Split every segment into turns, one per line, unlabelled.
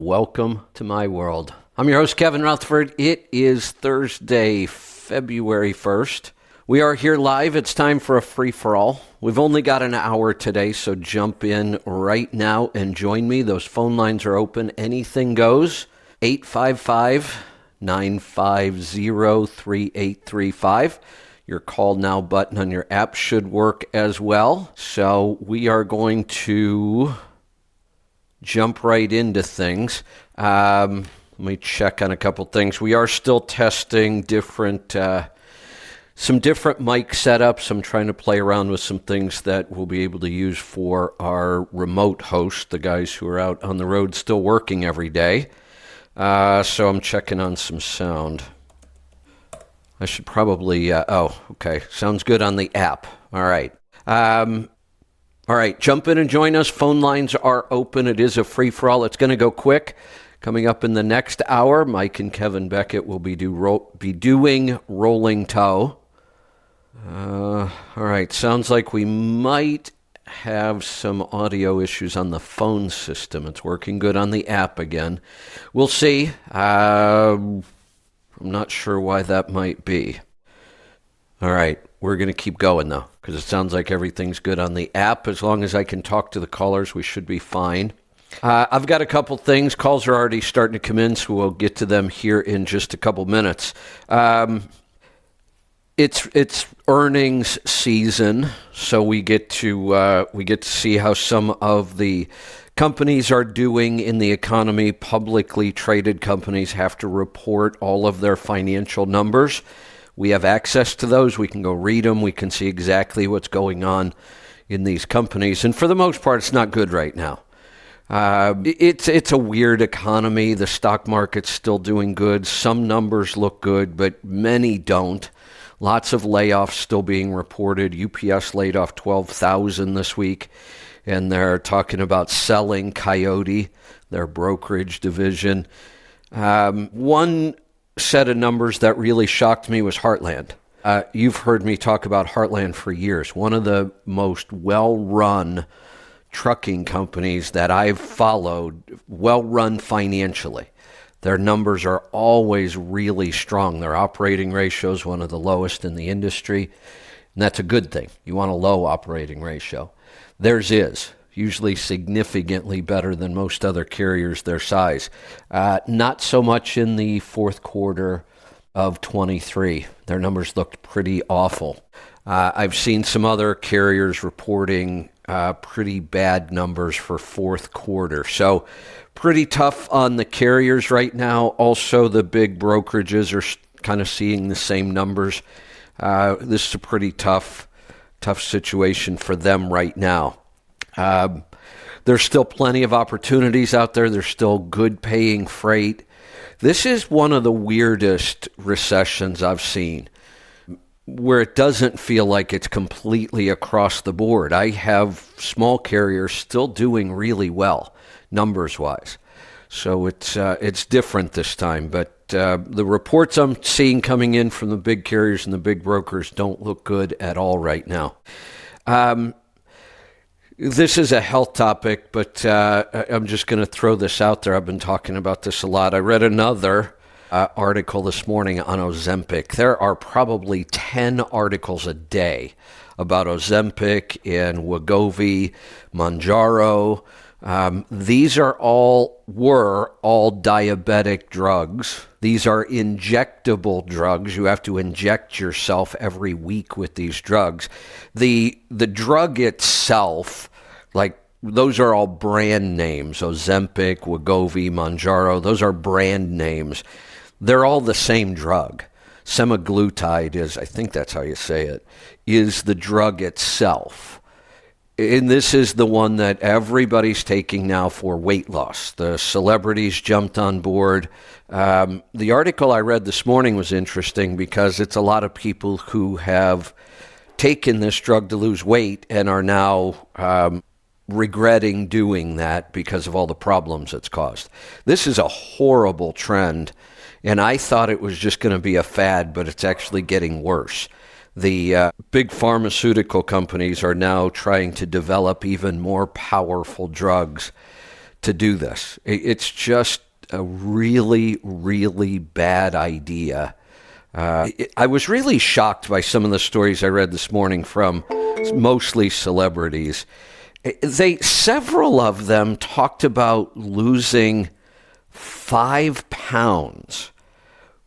Welcome to my world. I'm your host, Kevin Rutherford. It is Thursday, February 1st. We are here live. It's time for a free-for-all. We've only got an hour today, so jump in right now and join me. Those phone lines are open. Anything goes. 855-950-3835. Your call now button on your app should work as well. So we are going to jump right into things. Let me check on a couple things. We are still testing some different mic setups. I'm trying to play around with some things that we'll be able to use for our remote host, the guys who are out on the road still working every day. So I'm checking on some sound. I should probably, okay. Sounds good on the app. All right. All right, jump in and join us. Phone lines are open. It is a free-for-all. It's going to go quick. Coming up in the next hour, Mike and Kevin Beckett will be doing Rolling Toe. All right, sounds like we might have some audio issues on the phone system. It's working good on the app again. We'll see. I'm not sure why that might be. All right, we're going to keep going, though, because it sounds like everything's good on the app. As long as I can talk to the callers, we should be fine. I've got a couple things. Calls are already starting to come in, so we'll get to them here in just a couple minutes. It's earnings season, so we get to see how some of the companies are doing in the economy. Publicly traded companies have to report all of their financial numbers. We have access to those. We can go read them. We can see exactly what's going on in these companies. And for the most part, it's not good right now. It's a weird economy. The stock market's still doing good. Some numbers look good, but many don't. Lots of layoffs still being reported. UPS laid off 12,000 this week, and they're talking about selling Coyote, their brokerage division. One set of numbers that really shocked me was Heartland. You've heard me talk about Heartland for years. One of the most well-run trucking companies that I've followed, well-run financially. Their numbers are always really strong. Their operating ratio is one of the lowest in the industry, and that's a good thing. You want a low operating ratio. Theirs is usually significantly better than most other carriers their size. Not so much in the fourth quarter of 23. Their numbers looked pretty awful. I've seen some other carriers reporting pretty bad numbers for fourth quarter. So pretty tough on the carriers right now. Also, the big brokerages are kind of seeing the same numbers. This is a pretty tough situation for them right now. There's still plenty of opportunities out there. There's still good paying freight. This is one of the weirdest recessions I've seen, where it doesn't feel like it's completely across the board. I have small carriers still doing really well, numbers-wise. So it's different this time. But the reports I'm seeing coming in from the big carriers and the big brokers don't look good at all right now. This is a health topic, but I'm just going to throw this out there. I've been talking about this a lot. I read another article this morning on Ozempic. There are probably 10 articles a day about Ozempic and Wegovy, Mounjaro. These were all diabetic drugs. These are injectable drugs. You have to inject yourself every week with these drugs. The drug itself, like, those are all brand names. Ozempic, Wegovy, Mounjaro, those are brand names. They're all the same drug. Semaglutide is, I think that's how you say it, is the drug itself. And this is the one that everybody's taking now for weight loss. The celebrities jumped on board. The article I read this morning was interesting because it's a lot of people who have taken this drug to lose weight and are now regretting doing that because of all the problems it's caused. This is a horrible trend, and I thought it was just going to be a fad, but it's actually getting worse. The big pharmaceutical companies are now trying to develop even more powerful drugs to do this. It's just a really, really bad idea. I was really shocked by some of the stories I read this morning from mostly celebrities. Several of them talked about losing 5 pounds.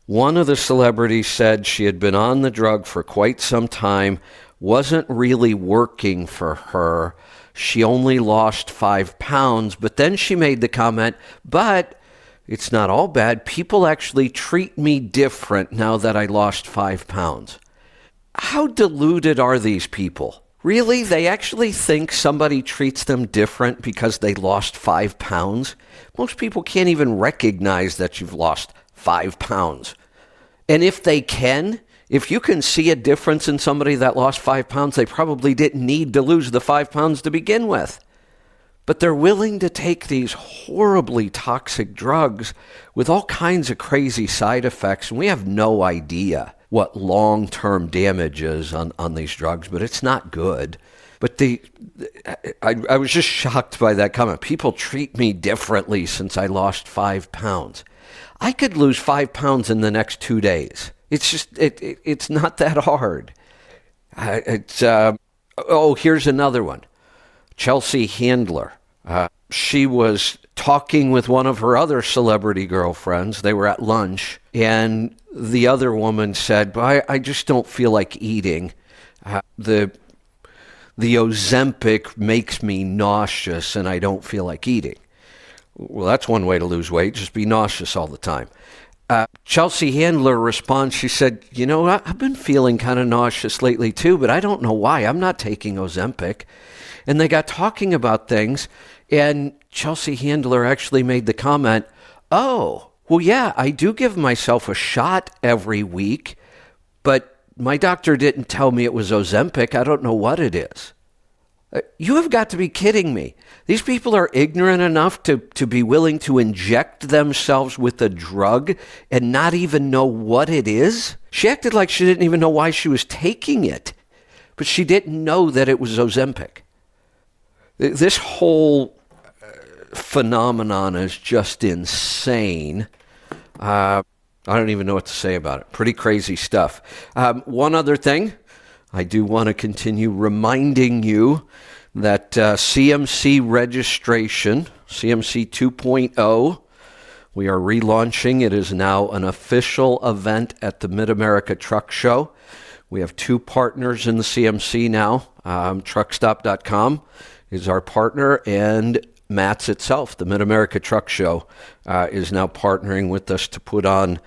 One of the celebrities said she had been on the drug for quite some time, wasn't really working for her. She only lost 5 pounds, but then she made the comment, but it's not all bad. People actually treat me different now that I lost 5 pounds. How deluded are these people? Really? They actually think somebody treats them different because they lost 5 pounds? Most people can't even recognize that you've lost 5 pounds. And if you can see a difference in somebody that lost 5 pounds, they probably didn't need to lose the 5 pounds to begin with. But they're willing to take these horribly toxic drugs with all kinds of crazy side effects, and we have no idea what long-term damage is on these drugs, but it's not good. But I was just shocked by that comment. People treat me differently since I lost 5 pounds. I could lose 5 pounds in the next 2 days. It's just, it's not that hard. Here's another one. Chelsea Handler. She was talking with one of her other celebrity girlfriends. They were at lunch, and the other woman said, I just don't feel like eating. The Ozempic makes me nauseous, and I don't feel like eating. Well, that's one way to lose weight, just be nauseous all the time. Chelsea Handler responds, she said, I've been feeling kind of nauseous lately too, but I don't know why. I'm not taking Ozempic. And they got talking about things, and Chelsea Handler actually made the comment, oh, well, yeah, I do give myself a shot every week, but my doctor didn't tell me it was Ozempic. I don't know what it is. You have got to be kidding me. These people are ignorant enough to be willing to inject themselves with a drug and not even know what it is? She acted like she didn't even know why she was taking it, but she didn't know that it was Ozempic. This whole phenomenon is just insane. I don't even know what to say about it. Pretty crazy stuff. One other thing, I do want to continue reminding you that CMC registration, CMC 2.0, we are relaunching. It is now an official event at the Mid-America Truck Show. We have 2 partners in the CMC now. Truckstop.com is our partner, and MATS itself, the Mid-America Truck Show, is now partnering with us to put on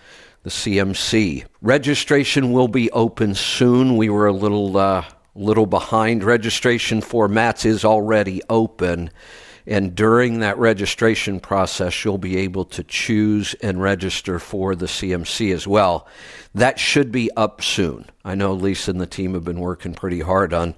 the CMC. Registration will be open soon. We were a little behind. Registration for MATS is already open, and during that registration process, you'll be able to choose and register for the CMC as well. That should be up soon. I know Lisa and the team have been working pretty hard on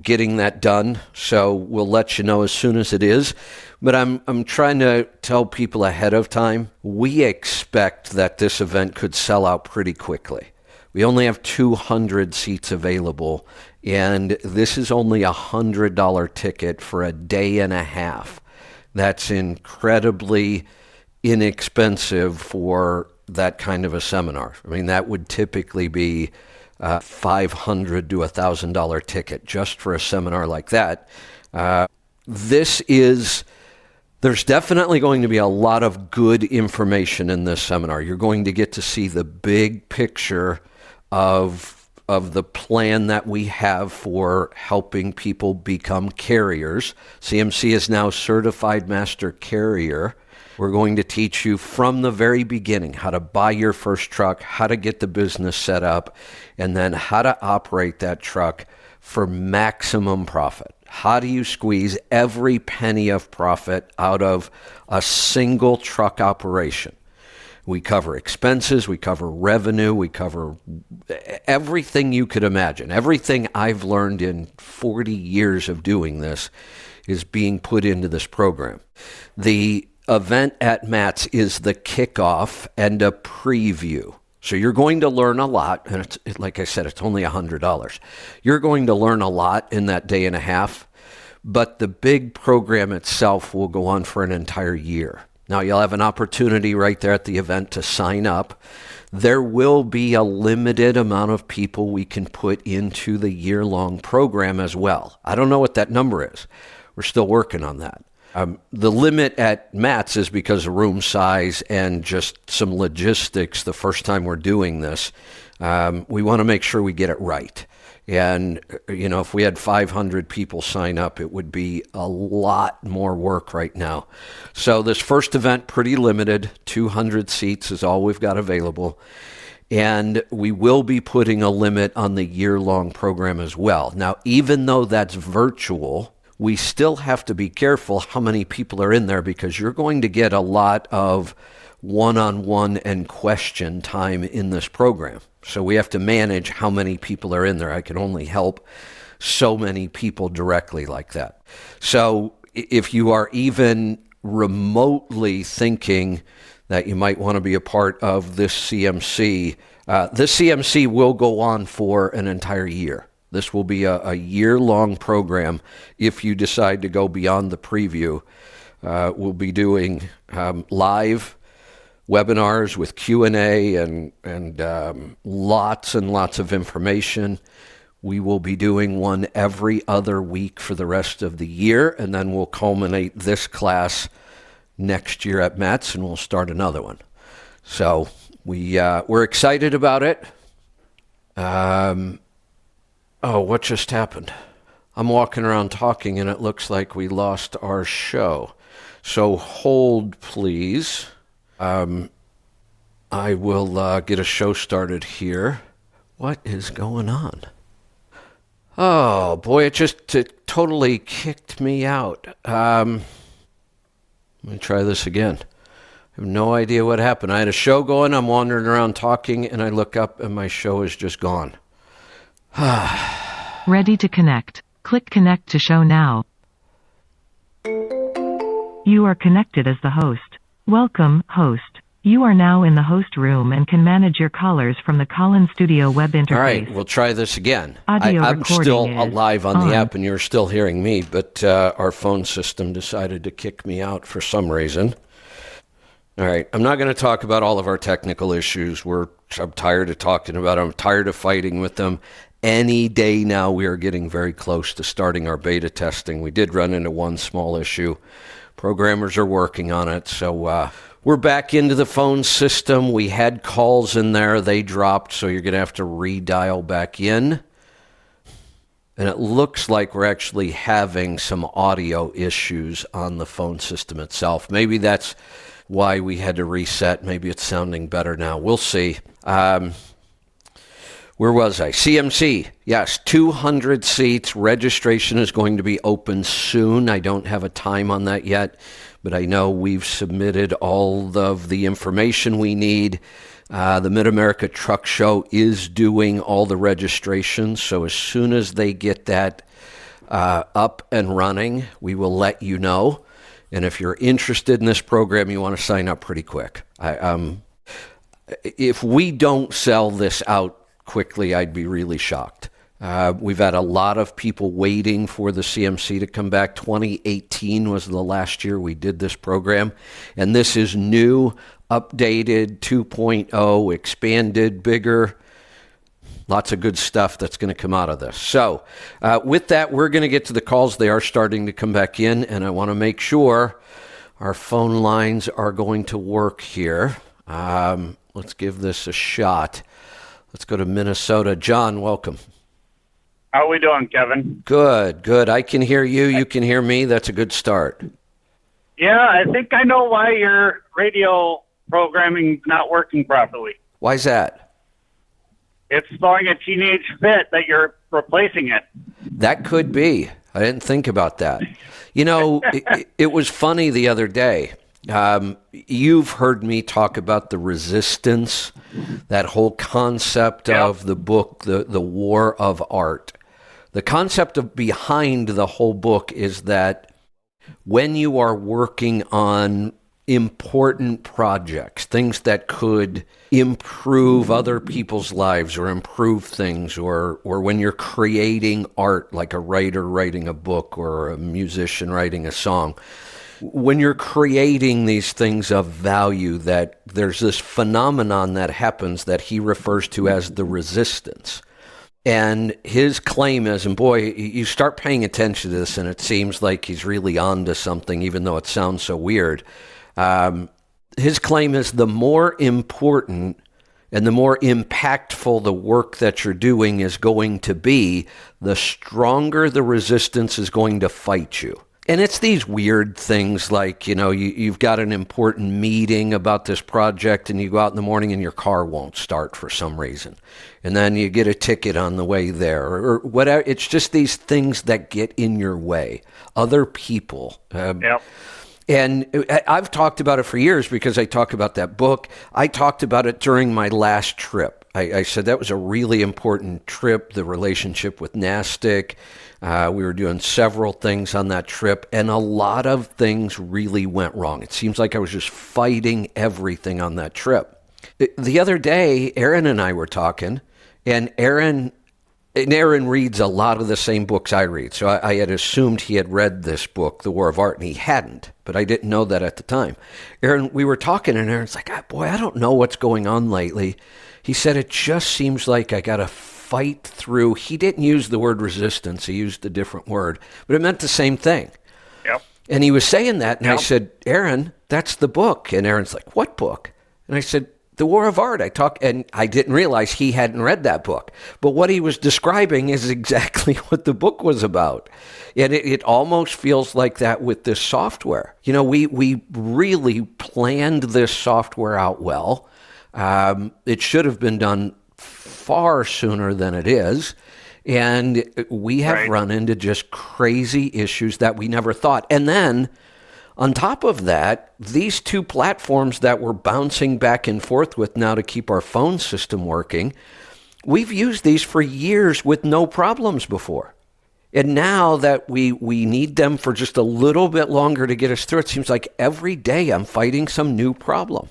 getting that done, so we'll let you know as soon as it is. But I'm trying to tell people ahead of time, we expect that this event could sell out pretty quickly. We only have 200 seats available, and this is only a $100 ticket for a day and a half. That's incredibly inexpensive for that kind of a seminar. I mean, that would typically be $500 to $1,000 ticket just for a seminar like that. There's definitely going to be a lot of good information in this seminar. You're going to get to see the big picture of the plan that we have for helping people become carriers. CMC is now Certified Master Carrier. We're going to teach you from the very beginning how to buy your first truck, how to get the business set up, and then how to operate that truck for maximum profit. How do you squeeze every penny of profit out of a single truck operation? We cover expenses, we cover revenue, we cover everything you could imagine. Everything I've learned in 40 years of doing this is being put into this program. The event at MATS is the kickoff and a preview. So you're going to learn a lot, and like I said, it's only $100. You're going to learn a lot in that day and a half, but the big program itself will go on for an entire year. Now, you'll have an opportunity right there at the event to sign up. There will be a limited amount of people we can put into the year-long program as well. I don't know what that number is. We're still working on that. The limit at MATS is because of room size and just some logistics the first time we're doing this. We want to make sure we get it right. And, if we had 500 people sign up, it would be a lot more work right now. So this first event, pretty limited, 200 seats is all we've got available. And we will be putting a limit on the year-long program as well. Now, even though that's virtual, we still have to be careful how many people are in there because you're going to get a lot of one-on-one and question time in this program. So we have to manage how many people are in there. I can only help so many people directly like that. So if you are even remotely thinking that you might want to be a part of this CMC will go on for an entire year. This will be a year-long program if you decide to go beyond the preview. We'll be doing live webinars with Q&A and lots and lots of information. We will be doing one every other week for the rest of the year, and then we'll culminate this class next year at METS, and we'll start another one. So we're excited about it. What just happened? I'm walking around talking, and it looks like we lost our show. So hold, please. I will get a show started here. What is going on? Oh, boy, it totally kicked me out. Let me try this again. I have no idea what happened. I had a show going, I'm wandering around talking, and I look up, and my show is just gone.
Ready to connect. Click Connect to show now. You are connected as the host. Welcome, host. You are now in the host room and can manage your callers from the Callin Studio web interface.
All right, we'll try this again.
I'm
still live on the app and you're still hearing me, but our phone system decided to kick me out for some reason. All right, I'm not going to talk about all of our technical issues. I'm tired of talking about them. I'm tired of fighting with them. Any day now, we are getting very close to starting our beta testing. We did run into one small issue. Programmers are working on it, so we're back into the phone system. We had calls in there. They dropped, so you're going to have to redial back in. And it looks like we're actually having some audio issues on the phone system itself. Maybe that's why we had to reset. Maybe it's sounding better now. We'll see. Where was I? CMC. Yes, 200 seats. Registration is going to be open soon. I don't have a time on that yet, but I know we've submitted all of the information we need. The Mid-America Truck Show is doing all the registrations, so as soon as they get that up and running, we will let you know. And if you're interested in this program, you want to sign up pretty quick. If we don't sell this out quickly, I'd be really shocked. We've had a lot of people waiting for the CMC to come back. 2018 was the last year we did this program, and this is new, updated, 2.0, expanded, bigger. Lots of good stuff that's going to come out of this. So with that, we're going to get to the calls. They are starting to come back in, and I want to make sure our phone lines are going to work here. Let's give this a shot. Let's go to Minnesota. John, welcome.
How are we doing, Kevin?
Good. I can hear you. You can hear me. That's a good start.
Yeah, I think I know why your radio programming's not working properly.
Why's that?
It's throwing a teenage fit that you're replacing it.
That could be. I didn't think about that. It was funny the other day. You've heard me talk about the resistance, that whole concept of the book, the War of Art. The concept behind the whole book is that when you are working on important projects, things that could improve other people's lives or improve things, or when you're creating art, like a writer writing a book or a musician writing a song, when you're creating these things of value, that there's this phenomenon that happens that he refers to as the resistance. And his claim is, and boy, you start paying attention to this and it seems like he's really onto something, even though it sounds so weird. His claim is the more important and the more impactful the work that you're doing is going to be, the stronger the resistance is going to fight you. And it's these weird things like, you've got an important meeting about this project and you go out in the morning and your car won't start for some reason. And then you get a ticket on the way there or whatever. It's just these things that get in your way. Other people.
Yep.
And I've talked about it for years because I talk about that book. I talked about it during my last trip. I said that was a really important trip, the relationship with NASTIC. We were doing several things on that trip, and a lot of things really went wrong. It seems like I was just fighting everything on that trip. The other day, Aaron and I were talking, and Aaron reads a lot of the same books I read. So I had assumed he had read this book, The War of Art, and he hadn't, but I didn't know that at the time. Aaron, we were talking, and Aaron's like, boy, I don't know what's going on lately. He said, it just seems like I got to fight through. He didn't use the word resistance. He used a different word, but it meant the same thing.
Yep.
And he was saying that, and
Yep.
I said, Aaron, that's the book. And Aaron's like, what book? And I said, The War of Art. And I didn't realize he hadn't read that book. But what he was describing is exactly what the book was about. And it almost feels like that with this software. We really planned this software out well. It should have been done far sooner than it is. And we have run into just crazy issues that we never thought. And then on top of that, these two platforms that we're bouncing back and forth with now to keep our phone system working, we've used these for years with no problems before. And now that we need them for just a little bit longer to get us through, it seems like every day I'm fighting some new problem.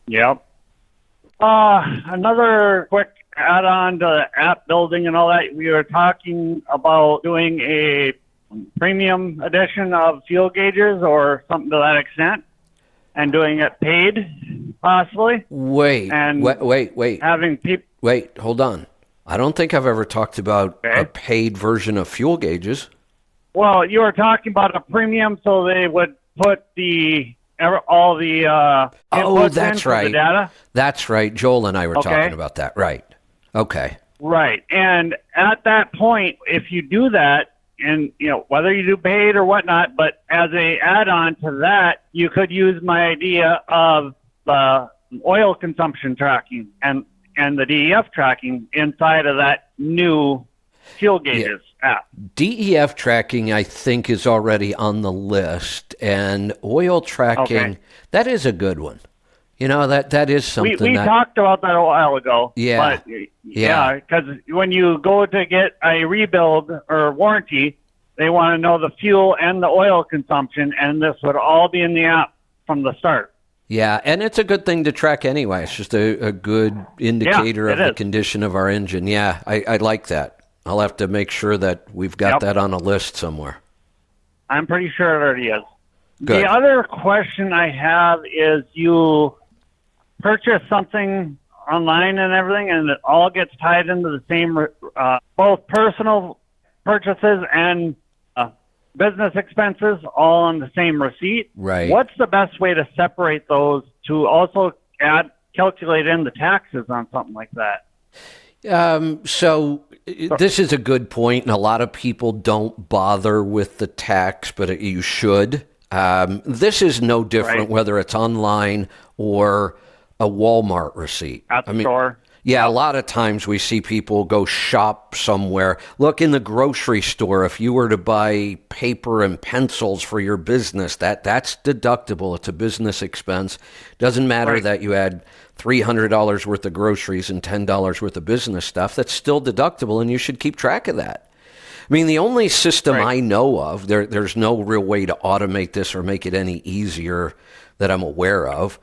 Yep. Another quick add-on to app building and all that. We were talking about doing a premium edition of fuel gauges or something to that extent, and doing it paid, possibly.
Wait.
Having people.
Wait, hold on. I don't think I've ever talked about a paid version of fuel gauges.
Well, you were talking about a premium, so they would put all the inputs
that's
in
right.
for the data.
That's right. Joel and I were talking about that. Right. Okay.
Right. And at that point, if you do that, and whether you do paid or whatnot, but as a add-on to that, you could use my idea of the oil consumption tracking and the DEF tracking inside of that new fuel gauges app.
DEF tracking, I think, is already on the list, and oil tracking, that is a good one. That is something
we talked about that a while ago.
Yeah.
But, because when you go to get a rebuild or warranty, they want to know the fuel and the oil consumption, and this would all be in the app from the start.
Yeah, and it's a good thing to track anyway. It's just a good indicator of the condition of our engine. Yeah, I like that. I'll have to make sure that we've got that on a list somewhere.
I'm pretty sure it already is.
Good.
The other question I have is you purchase something online and everything, and it all gets tied into the same, both personal purchases and business expenses all on the same receipt.
Right.
What's the best way to separate those to also calculate in the taxes on something like that?
So this is a good point, and a lot of people don't bother with the tax, but you should. This is no different whether it's online or a Walmart receipt.
At the store.
Yeah, a lot of times we see people go shop somewhere. Look, in the grocery store, if you were to buy paper and pencils for your business, that's deductible. It's a business expense. Doesn't matter that you had $300 worth of groceries and $10 worth of business stuff. That's still deductible, and you should keep track of that. I mean, the only system
Right.
I know of, there's no real way to automate this or make it any easier that I'm aware of.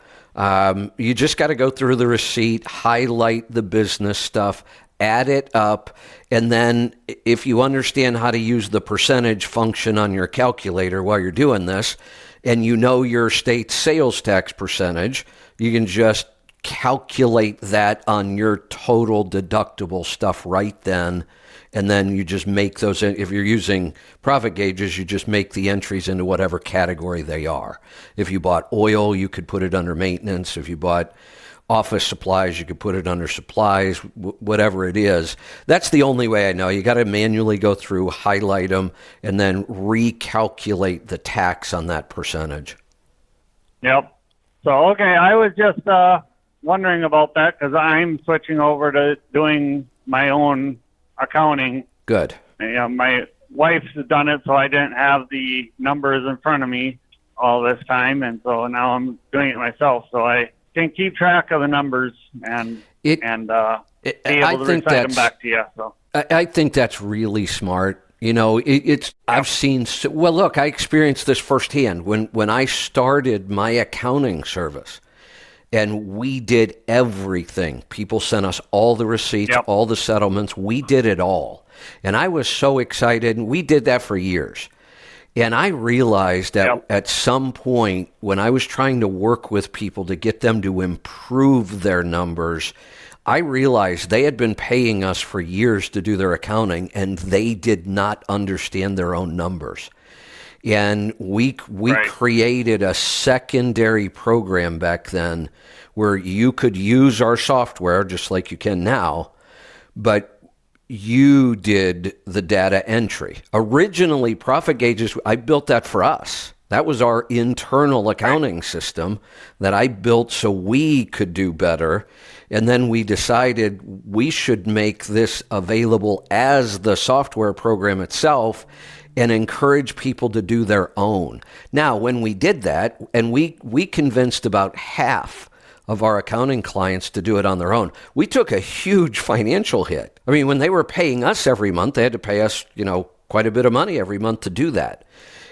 You just got to go through the receipt, highlight the business stuff, add it up, and then if you understand how to use the percentage function on your calculator while you're doing this, and you know your state sales tax percentage, you can just calculate that on your total deductible stuff right then. And then you just make those, if you're using profit gauges, you just make the entries into whatever category they are. If you bought oil, you could put it under maintenance. If you bought office supplies, you could put it under supplies, whatever it is. That's the only way I know. You got to manually go through, highlight them, and then recalculate the tax on that percentage.
Yep. So, okay, I was just wondering about that because I'm switching over to doing my own accounting.
Good.
My wife's done it, so I didn't have the numbers in front of me all this time, and so now I'm doing it myself. So I can keep track of the numbers and be able to recite them back to you. So
I think that's really smart. You know, I've seen, well, look, I experienced this firsthand when I started my accounting service. And we did everything. People sent us all the receipts, all the settlements. We did it all. And I was so excited. And we did that for years. And I realized that at some point when I was trying to work with people to get them to improve their numbers, I realized they had been paying us for years to do their accounting, and they did not understand their own numbers. And we created a secondary program back then where you could use our software just like you can now, but you did the data entry. Originally, Profit Gauges, I built that for us. That was our internal accounting system that I built so we could do better. And then we decided we should make this available as the software program itself and encourage people to do their own. Now, when we did that, and we convinced about half of our accounting clients to do it on their own, we took a huge financial hit. I mean, when they were paying us every month, they had to pay us, quite a bit of money every month to do that.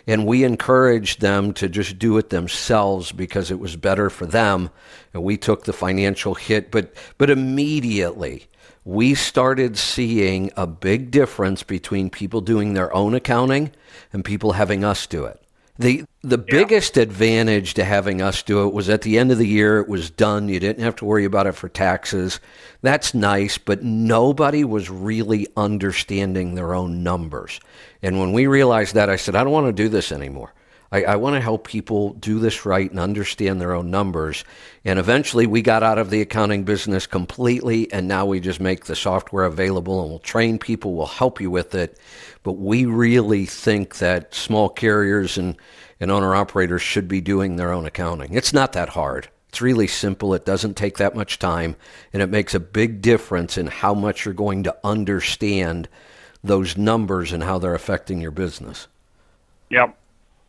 And we encouraged them to just do it themselves because it was better for them. And we took the financial hit, but immediately we started seeing a big difference between people doing their own accounting and people having us do it. The biggest advantage to having us do it was at the end of the year, it was done. You didn't have to worry about it for taxes. That's nice, but nobody was really understanding their own numbers. And when we realized that, I said, I don't want to do this anymore. I want to help people do this right and understand their own numbers. And eventually we got out of the accounting business completely, and now we just make the software available and we'll train people, we'll help you with it. But we really think that small carriers and owner-operators should be doing their own accounting. It's not that hard. It's really simple. It doesn't take that much time, and it makes a big difference in how much you're going to understand those numbers and how they're affecting your business.
Yep.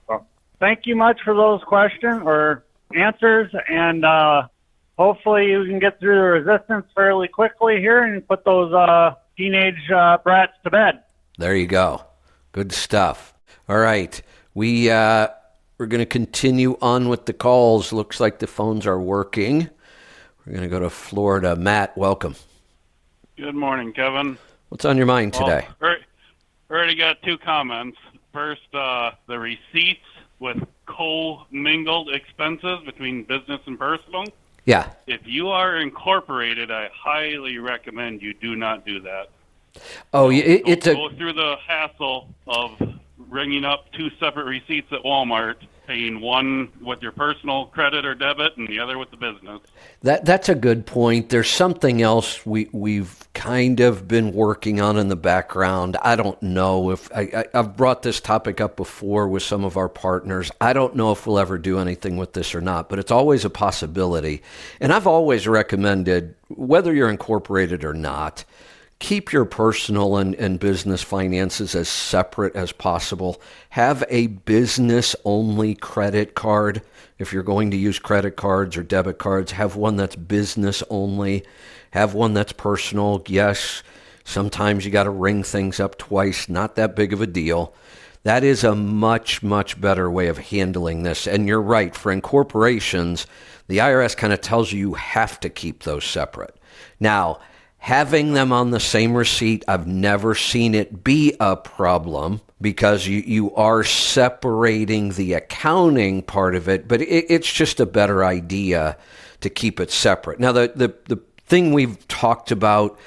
Well, thank you much for those questions or answers, and hopefully you can get through the resistance fairly quickly here and put those teenage brats to bed.
There you go. Good stuff. All right. We're going to continue on with the calls. Looks like the phones are working. We're going to go to Florida. Matt, welcome.
Good morning, Kevin.
What's on your mind today?
Already got two comments. First, the receipts with co-mingled expenses between business and personal.
Yeah.
If you are incorporated, I highly recommend you do not do that.
Oh,
Go through the hassle of ringing up two separate receipts at Walmart, paying one with your personal credit or debit and the other with the business.
That's a good point. There's something else we've kind of been working on in the background. I don't know if I've brought this topic up before with some of our partners. I don't know if we'll ever do anything with this or not, but it's always a possibility. And I've always recommended, whether you're incorporated or not, keep your personal and business finances as separate as possible. Have a business-only credit card. If you're going to use credit cards or debit cards, have one that's business only. Have one that's personal. Yes, Sometimes you got to ring things up twice, not that big of a deal. That is a much, much better way of handling this. And you're right, for incorporations, the IRS kind of tells you have to keep those separate. Now, having them on the same receipt, I've never seen it be a problem because you are separating the accounting part of it, but it's just a better idea to keep it separate. Now, the thing we've talked about,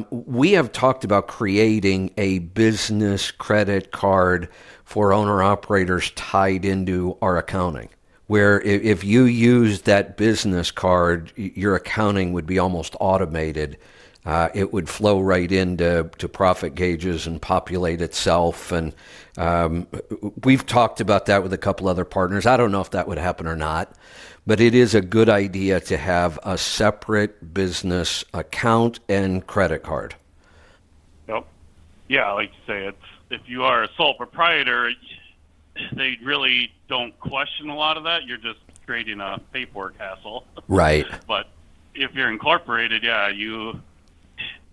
we have talked about creating a business credit card for owner-operators tied into our accounting, where if you use that business card, your accounting would be almost automated. It would flow right into profit gauges and populate itself. And we've talked about that with a couple other partners. I don't know if that would happen or not, but it is a good idea to have a separate business account and credit card.
Yep. Yeah, like you say, if you are a sole proprietor, they really don't question a lot of that. You're just creating a paperwork hassle.
Right.
But if you're incorporated, yeah,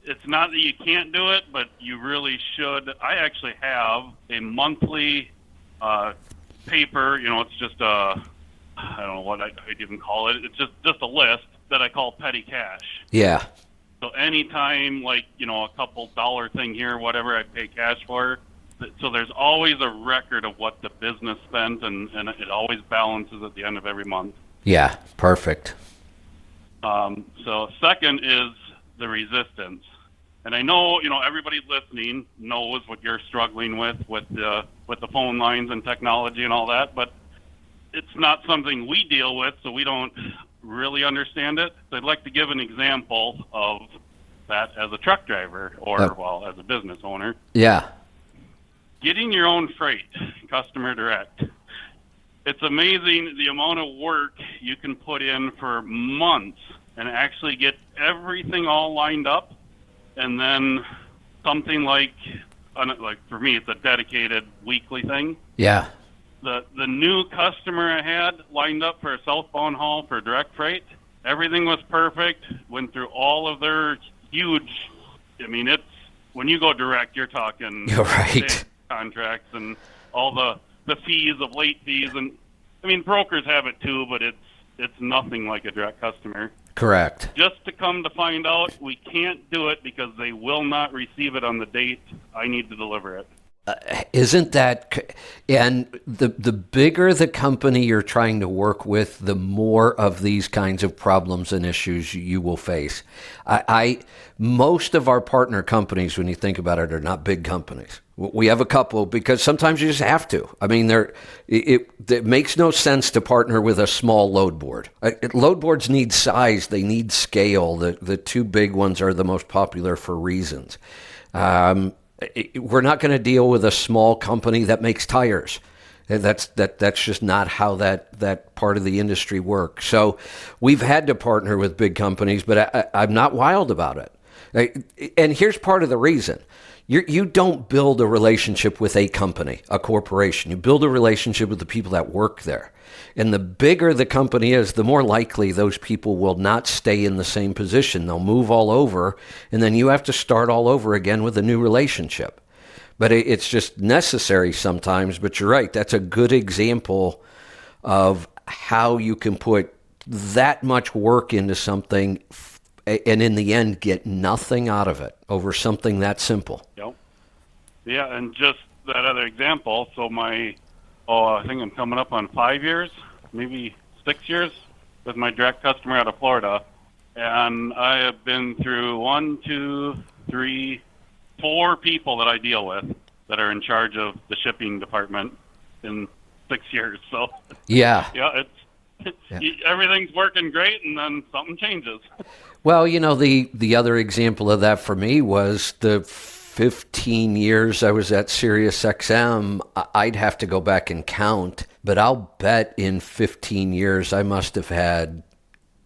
it's not that you can't do it, but you really should. I actually have a monthly paper, it's just I don't know what I'd even call it. It's just a list that I call petty cash.
Yeah.
So anytime, a couple dollar thing here, whatever I pay cash for, so there's always a record of what the business spent, and it always balances at the end of every month.
Yeah, perfect.
So second is the resistance. And I know, everybody listening knows what you're struggling with the phone lines and technology and all that, but it's not something we deal with, so we don't really understand it. So I'd like to give an example of that as a truck driver or, as a business owner.
Yeah.
Getting your own freight, customer direct. It's amazing the amount of work you can put in for months and actually get everything all lined up. And then something like for me, it's a dedicated weekly thing.
Yeah.
The new customer I had lined up for a southbound haul for direct freight, everything was perfect, went through all of their huge, it's, when you go direct, you're talking
right.
Contracts and all the fees of late fees. And, brokers have it too, but it's nothing like a direct customer.
Correct.
Just to come to find out, we can't do it because they will not receive it on the date I need to deliver it.
Isn't that, and the bigger the company you're trying to work with, the more of these kinds of problems and issues you will face. Most of our partner companies, when you think about it, are not big companies. We have a couple because sometimes you just have to. It makes no sense to partner with a small load board. Load boards need size, they need scale. The two big ones are the most popular for reasons. We're not going to deal with a small company that makes tires. That's just not how that part of the industry works. So we've had to partner with big companies, but I'm not wild about it. And here's part of the reason. You don't build a relationship with a company, a corporation. You build a relationship with the people that work there. And the bigger the company is, the more likely those people will not stay in the same position. They'll move all over, and then you have to start all over again with a new relationship. But it's just necessary sometimes. But you're right. That's a good example of how you can put that much work into something and in the end get nothing out of it over something that simple.
Yep. Yeah, and just that other example, so I think I'm coming up on 5 years, maybe 6 years, with my direct customer out of Florida. And I have been through 4 people that I deal with that are in charge of the shipping department in 6 years. So
yeah,
everything's working great, and then something changes.
Well, the other example of that for me was the 15 years I was at SiriusXM. I'd have to go back and count, but I'll bet in 15 years I must have had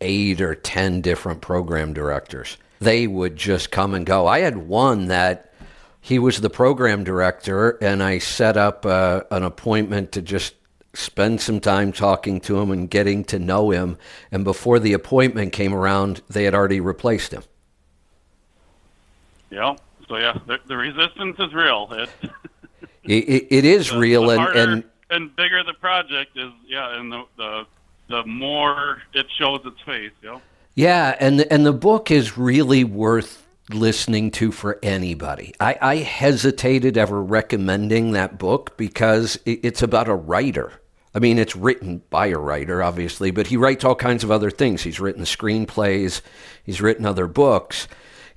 8 or 10 different program directors. They would just come and go. I had one that he was the program director, and I set up an appointment to just spend some time talking to him and getting to know him. And before the appointment came around, they had already replaced him.
Yeah. So yeah, the resistance is real.
It is real,
the
and
harder and bigger the project is, and the more it shows its face.
yeah, and the book is really worth listening to for anybody. I hesitated ever recommending that book because it's about a writer. I mean, it's written by a writer, obviously, but he writes all kinds of other things. He's written screenplays, he's written other books,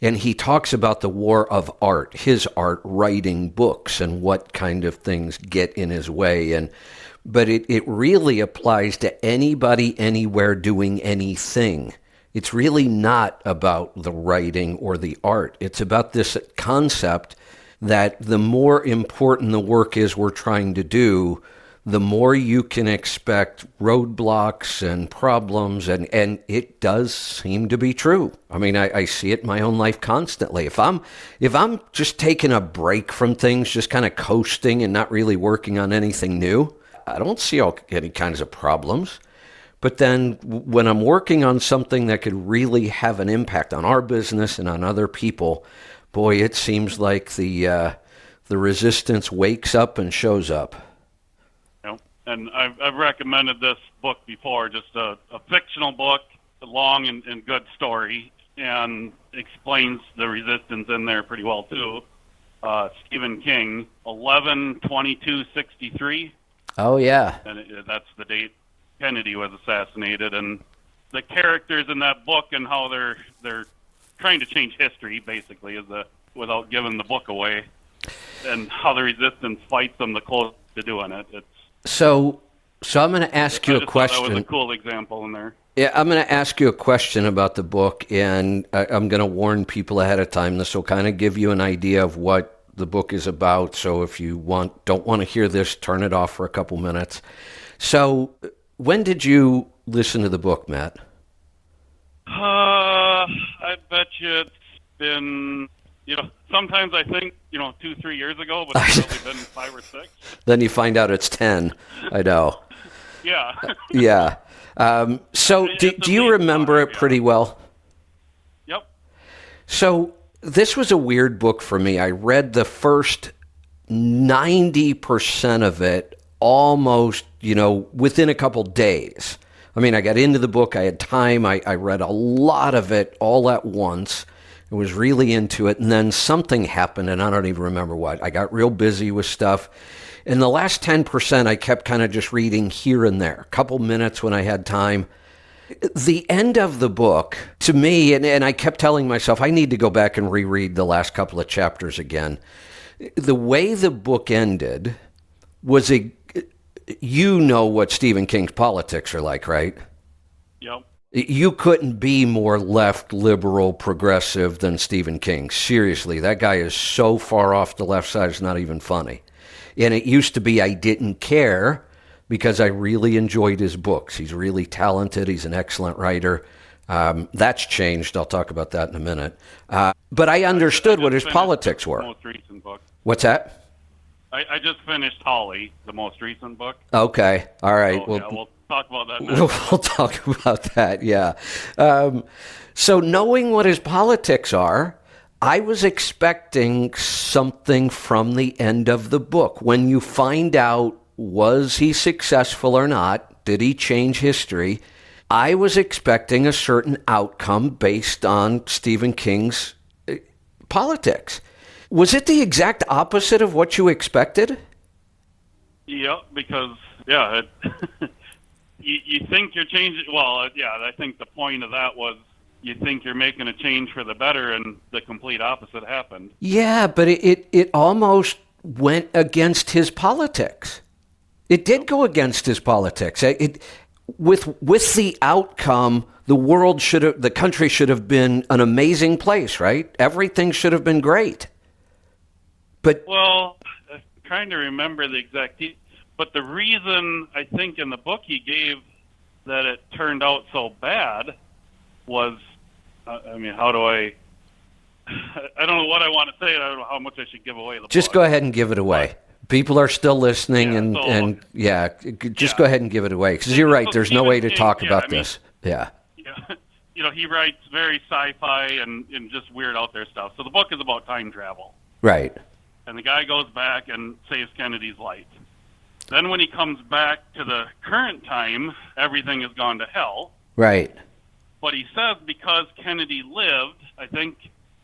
and he talks about the war of art, his art writing books and what kind of things get in his way. But it really applies to anybody, anywhere, doing anything. It's really not about the writing or the art. It's about this concept that the more important the work is we're trying to do, the more you can expect roadblocks and problems, and it does seem to be true. I mean, I see it in my own life constantly. If I'm just taking a break from things, just kind of coasting and not really working on anything new, I don't see any kinds of problems. But then when I'm working on something that could really have an impact on our business and on other people, boy, it seems like the resistance wakes up and shows up.
And I've recommended this book before, just a fictional book, a long and good story, and explains the resistance in there pretty well too. Stephen King, 11/22/63.
Oh yeah,
and that's the date Kennedy was assassinated, and the characters in that book and how they're trying to change history basically without giving the book away, and how the resistance fights them the closest to doing it.
So I'm going to ask you a question.
That was a cool example in there.
Yeah, I'm going to ask you a question about the book, and I'm going to warn people ahead of time. This will kind of give you an idea of what the book is about. So if you don't want to hear this, turn it off for a couple minutes. So when did you listen to the book, Matt?
I bet you it's been, sometimes I think, 2-3 years ago, but it's probably been 5 or 6.
Then you find out it's 10. I know.
Yeah.
Yeah. So do you remember it pretty well?
Yep.
So this was a weird book for me. I read the first 90% of it almost, within a couple days. I mean, I got into the book. I had time. I read a lot of it all at once. I was really into it. And then something happened, and I don't even remember what. I got real busy with stuff. In the last 10%, I kept kind of just reading here and there, a couple minutes when I had time. The end of the book, to me, and I kept telling myself, I need to go back and reread the last couple of chapters again. The way the book ended was you know what Stephen King's politics are like, right?
Yep.
You couldn't be more left, liberal, progressive than Stephen King. Seriously, that guy is so far off the left side, it's not even funny. And it used to be I didn't care because I really enjoyed his books. He's really talented. He's an excellent writer. That's changed. I'll talk about that in a minute. But I understood what his politics were.
Most recent book.
What's that?
I just finished Holly, the most recent book.
Okay. All right.
So, we'll talk about that next.
We'll talk about that, yeah. So knowing what his politics are, I was expecting something from the end of the book. When you find out, was he successful or not? Did he change history? I was expecting a certain outcome based on Stephen King's politics. Was it the exact opposite of what you expected?
Yeah, because, you think you're changing. Well, I think the point of that was you think you're making a change for the better, and the complete opposite happened.
Yeah, but it almost went against his politics. It did go against his politics. With the outcome, the country should have been an amazing place, right? Everything should have been great.
Well, I'm trying to remember the exact. But the reason I think in the book he gave that it turned out so bad was, how do I don't know what I want to say. I don't know how much I should give away.
Just go ahead and give it away. People are still listening, just go ahead and give it away. Because you're right, there's no way to talk about this. Yeah.
he writes very sci-fi and just weird out there stuff. So the book is about time travel.
Right.
And the guy goes back and saves Kennedy's life. Then when he comes back to the current time, everything has gone to hell.
Right.
But he says because Kennedy lived, I think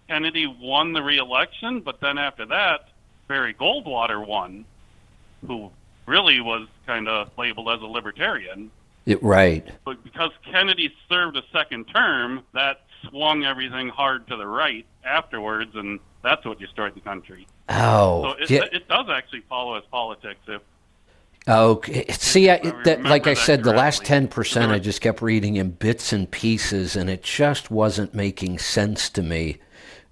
Kennedy won the re-election, but then after that, Barry Goldwater won, who really was kind of labeled as a libertarian.
Right.
But because Kennedy served a second term, that swung everything hard to the right afterwards, and that's what destroyed the country.
Oh.
So it does actually follow his politics.
Okay. See, like I said, the last
correctly.
10% I just kept reading in bits and pieces, and it just wasn't making sense to me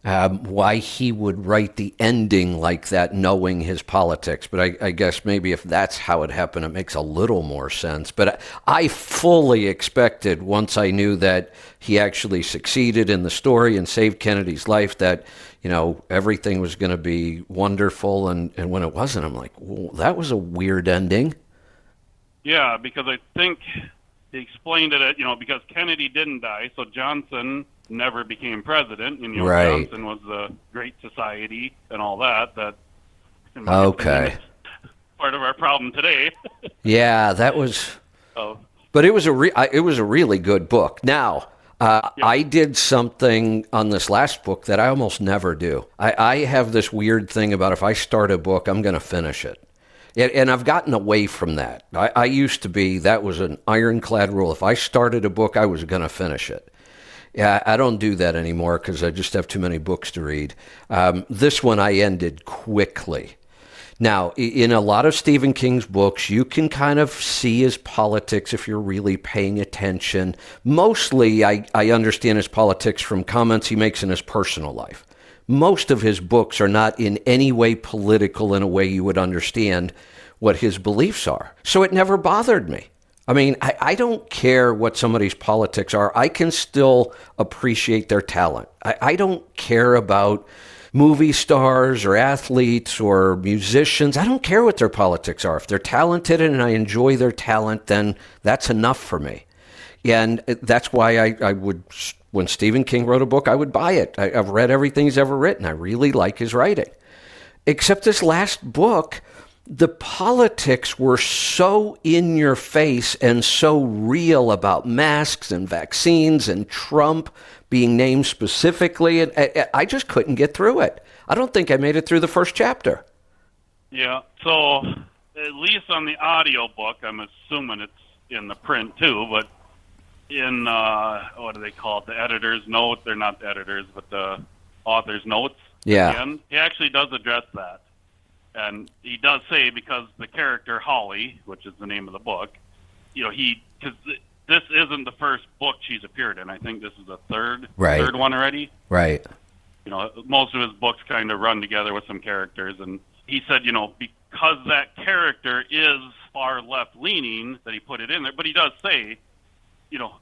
why he would write the ending like that, knowing his politics. But I guess maybe if that's how it happened, it makes a little more sense. But I fully expected, once I knew that he actually succeeded in the story and saved Kennedy's life, that everything was going to be wonderful, and when it wasn't, I'm like, well, that was a weird ending.
Yeah, because I think he explained it, because Kennedy didn't die, so Johnson never became president, and
Right.
Johnson was the Great Society and all that. In my
Okay.
opinion, is part of our problem today.
Yeah, that was.
So,
But it was it was a really good book. Now, I did something on this last book that I almost never do. I have this weird thing about if I start a book, I'm going to finish it. And I've gotten away from that. I used to be, that was an ironclad rule. If I started a book, I was going to finish it. Yeah, I don't do that anymore because I just have too many books to read. This one I ended quickly. Now, in a lot of Stephen King's books, you can kind of see his politics if you're really paying attention. Mostly, I understand his politics from comments he makes in his personal life. Most of his books are not in any way political in a way you would understand what his beliefs are. So it never bothered me. I mean, I don't care what somebody's politics are. I can still appreciate their talent. I don't care about movie stars or athletes or musicians. I don't care what their politics are. If they're talented and I enjoy their talent, then that's enough for me. And that's why I would, when Stephen King wrote a book, I would buy it. I've read everything he's ever written. I really like his writing. Except this last book, the politics were so in your face and so real about masks and vaccines and Trump being named specifically. And I just couldn't get through it. I don't think I made it through the first chapter.
yeah. So at least on the audio book, I'm assuming it's in the print too, but in, what do they call it? The editor's note. They're not the editors, but the author's notes.
Yeah.
At the end, he actually does address that. And he does say, because the character Holly, which is the name of the book, because this isn't the first book she's appeared in. I think this is the third one already.
Right.
Most of his books kind of run together with some characters. And he said, because that character is far left leaning, that he put it in there. But he does say,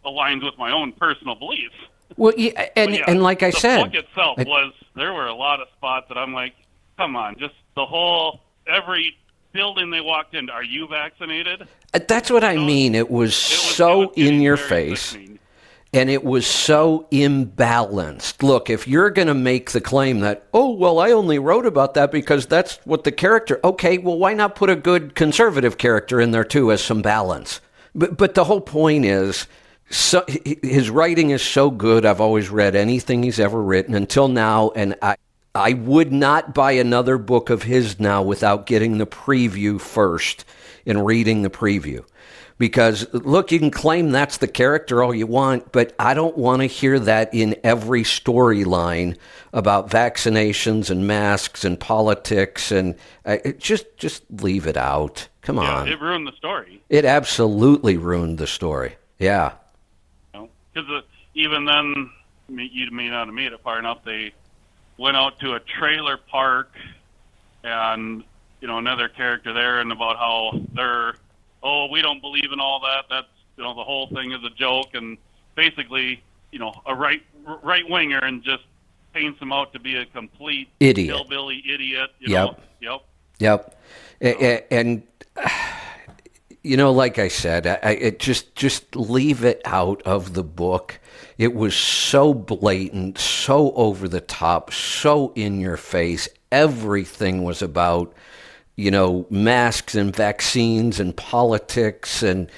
aligns with my own personal beliefs.
Well, yeah, and like I said,
the book itself there were a lot of spots that I'm like, come on, just every building they walked in, are you vaccinated?
That's what I mean. It was so in your face, and it was so imbalanced. Look, if you're going to make the claim that, oh, well, I only wrote about that because that's what the character, okay, well, why not put a good conservative character in there too as some balance? But the whole point is, his writing is so good. I've always read anything he's ever written until now, and I would not buy another book of his now without getting the preview first and reading the preview. Because, look, you can claim that's the character all you want, but I don't want to hear that in every storyline about vaccinations and masks and politics. And just leave it out. Come on.
It ruined the story.
It absolutely ruined the story. Yeah.
Because even then, you may not have made it far enough, they went out to a trailer park and, another character there, and about how we don't believe in all that. That's, the whole thing is a joke, and basically, a right winger, and just paints him out to be a complete
idiot,
hillbilly idiot.
Yep. And Like I said, it just leave it out of the book. It was so blatant, so over the top, so in your face. Everything was about, masks and vaccines and politics, and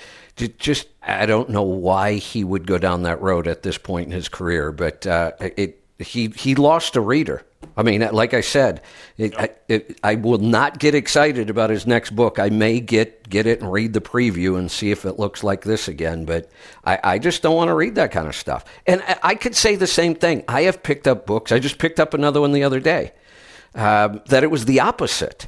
just I don't know why he would go down that road at this point in his career, but he lost a reader. I mean, like I said, I will not get excited about his next book. I may get it and read the preview and see if it looks like this again, but I just don't want to read that kind of stuff. And I could say the same thing. I have picked up books. I just picked up another one the other day, that it was the opposite.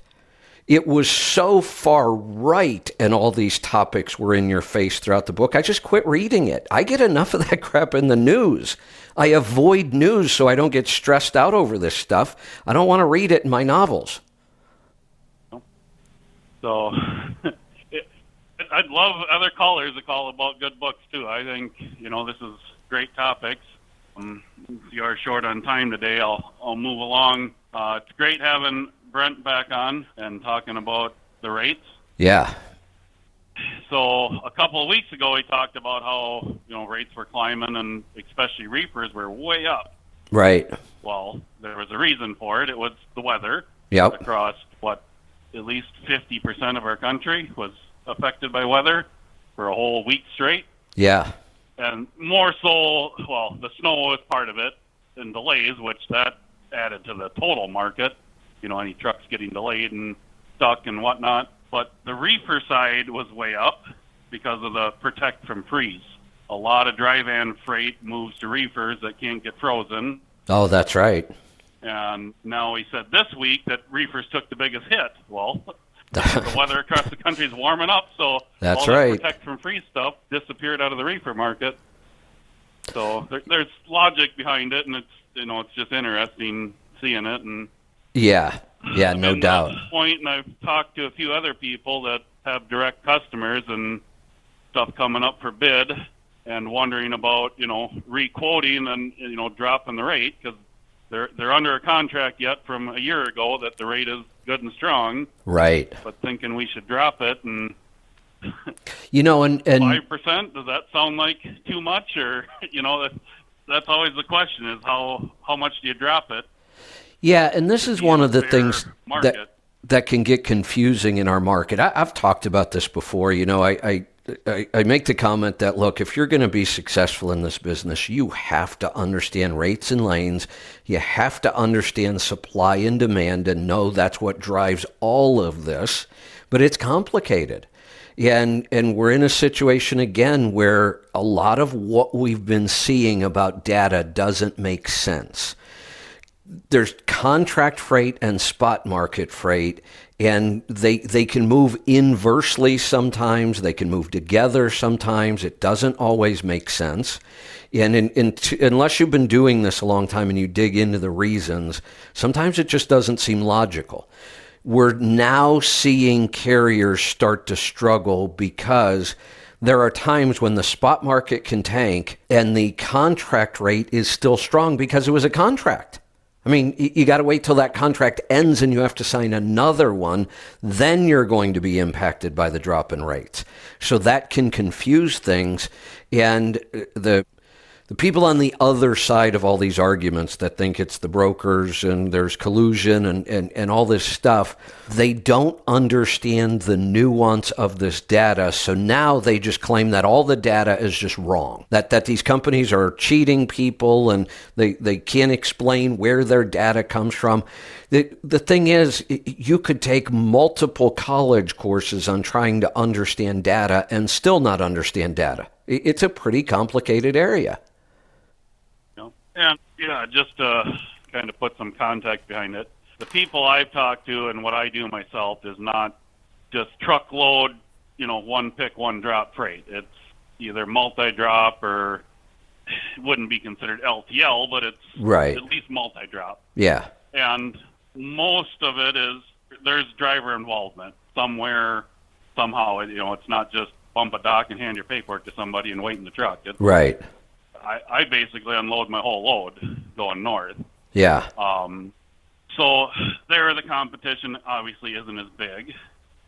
It was so far right, and all these topics were in your face throughout the book. I just quit reading it. I get enough of that crap in the news. I avoid news so I don't get stressed out over this stuff. I don't want to read it in my novels.
So I'd love other callers to call about good books, too. I think, this is great topics. You are short on time today. I'll move along. It's great having Brent back on and talking about the rates.
Yeah.
So a couple of weeks ago, he talked about how, rates were climbing and especially reefers were way up.
Right.
Well, there was a reason for it. It was the weather.
Yep.
Across, at least 50% of our country was affected by weather for a whole week straight.
Yeah.
And more so, the snow was part of it and delays, which that added to the total market. Any trucks getting delayed and stuck and whatnot. But the reefer side was way up because of the protect from freeze. A lot of dry van freight moves to reefers that can't get frozen.
Oh, that's right.
And now he said this week that reefers took the biggest hit. Well, the weather across the country is warming up, so
that's
all
right.
that protect from freeze stuff disappeared out of the reefer market. So there's logic behind it, and it's just interesting seeing it. And
yeah, no doubt.
At this point, and I've talked to a few other people that have direct customers and stuff coming up for bid, and wondering about re-quoting and dropping the rate because they're under a contract yet from a year ago that the rate is good and strong.
Right.
But thinking we should drop it and.
And
5%, does that sound like too much, or that's always the question: is how much do you drop it?
Yeah, and this is one of the things
market.
that can get confusing in our market. I've talked about this before. I make the comment that, look, if you're going to be successful in this business, you have to understand rates and lanes. You have to understand supply and demand and know that's what drives all of this. But it's complicated. And we're in a situation again where a lot of what we've been seeing about data doesn't make sense. There's contract freight and spot market freight, and they can move inversely sometimes. They can move together sometimes. It doesn't always make sense. And unless you've been doing this a long time and you dig into the reasons, sometimes it just doesn't seem logical. We're now seeing carriers start to struggle because there are times when the spot market can tank and the contract rate is still strong because it was a contract. I mean, you got to wait till that contract ends and you have to sign another one. Then you're going to be impacted by the drop in rates. So that can confuse things. And the people on the other side of all these arguments that think it's the brokers and there's collusion and all this stuff, they don't understand the nuance of this data. So now they just claim that all the data is just wrong, that these companies are cheating people and they can't explain where their data comes from. The thing is, you could take multiple college courses on trying to understand data and still not understand data. It's a pretty complicated area.
And just to kind of put some context behind it, the people I've talked to and what I do myself is not just truckload, one pick, one drop freight. It's either multi-drop or it wouldn't be considered LTL, but it's
right.
At least multi-drop.
Yeah.
And most of it is there's driver involvement somewhere, somehow. It's not just bump a dock and hand your paperwork to somebody and wait in the truck.
Right.
I basically unload my whole load going north.
Yeah.
So there the competition obviously isn't as big.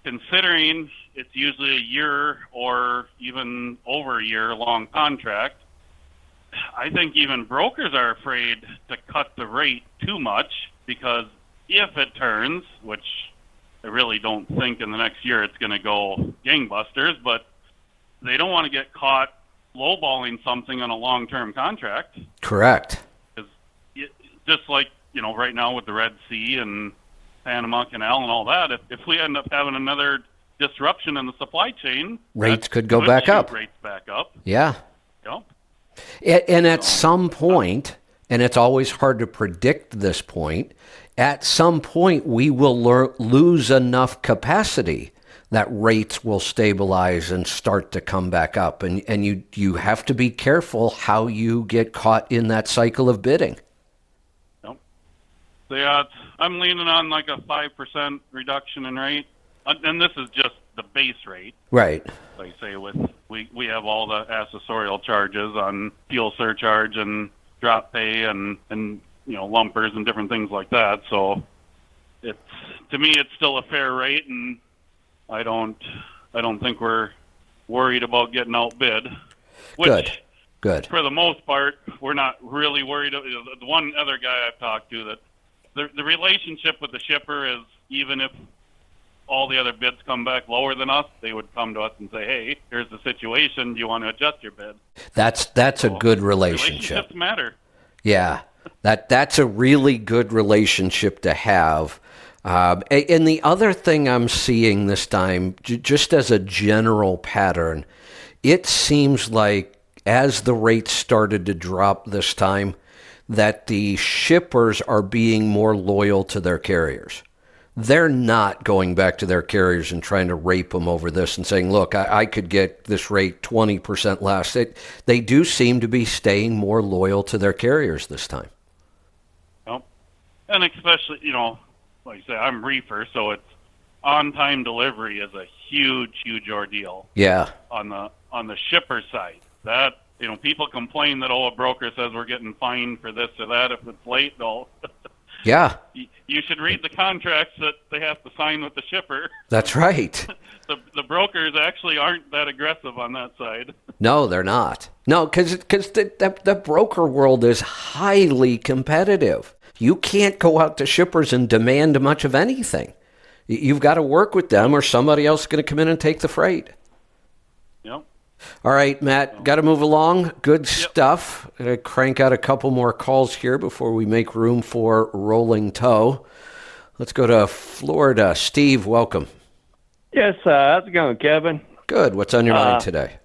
considering it's usually a year or even over a year long contract, I think even brokers are afraid to cut the rate too much, because if it turns, which I really don't think in the next year it's going to go gangbusters, but they don't want to get caught lowballing something on a long-term contract.
Correct.
Because just like, right now with the Red Sea and Panama Canal and all that, if we end up having another disruption in the supply chain,
rates could go back up.
Rates back up.
Yeah.
Yep.
And at some point, and it's always hard to predict this point, at some point we will lose enough capacity that rates will stabilize and start to come back up. And you have to be careful how you get caught in that cycle of bidding.
Yep. So yeah, I'm leaning on like a 5% reduction in rate. And this is just the base rate.
Right.
Like I say, we have all the accessorial charges on fuel surcharge and drop pay and lumpers and different things like that. So to me it's still a fair rate, and I don't think we're worried about getting outbid. Good. For the most part, we're not really worried. The one other guy I've talked to, that the relationship with the shipper is, even if all the other bids come back lower than us, they would come to us and say, "Hey, here's the situation. Do you want to adjust your bid?" That's
a good relationship.
Relationships matter.
Yeah, that's a really good relationship to have. And the other thing I'm seeing this time, just as a general pattern, it seems like as the rates started to drop this time, that the shippers are being more loyal to their carriers. They're not going back to their carriers and trying to rape them over this and saying, look, I could get this rate 20% less. They do seem to be staying more loyal to their carriers this time.
Well, and especially, like you say, I'm reefer, so it's on-time delivery is a huge ordeal.
Yeah.
On the shipper side, that, people complain that, a broker says we're getting fined for this or that if it's late. No.
Yeah.
You should read the contracts that they have to sign with the shipper.
That's right.
The brokers actually aren't that aggressive on that side.
No, they're not. No, because the broker world is highly competitive. You can't go out to shippers and demand much of anything. You've got to work with them, or somebody else is going to come in and take the freight.
Yep.
All right, Matt, got to move along. Good stuff. Crank out a couple more calls here before we make room for Rolling Toe. Let's go to Florida. Steve, welcome.
Yes, how's it going, Kevin?
Good. What's on your mind today?